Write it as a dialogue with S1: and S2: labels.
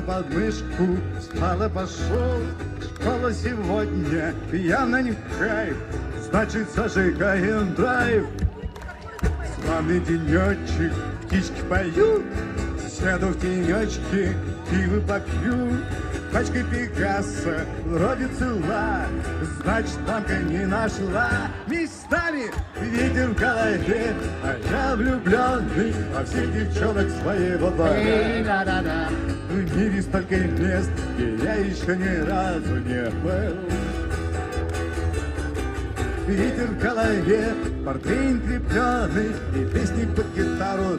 S1: под мышку, встал и пошел. Школа сегодня явно не в кайф, значит зажигаем драйв. Славный денечек, птички поют, сяду в тенечке, пиво попью. Пачка Пикассо вроде цела, значит мамка не нашла. Местами ветер в голове, а я влюбленный во всех девчонок своего двора. В мире столько мест, где я еще ни разу не был. Ветер в голове, портвейн крепленый и песни под гитару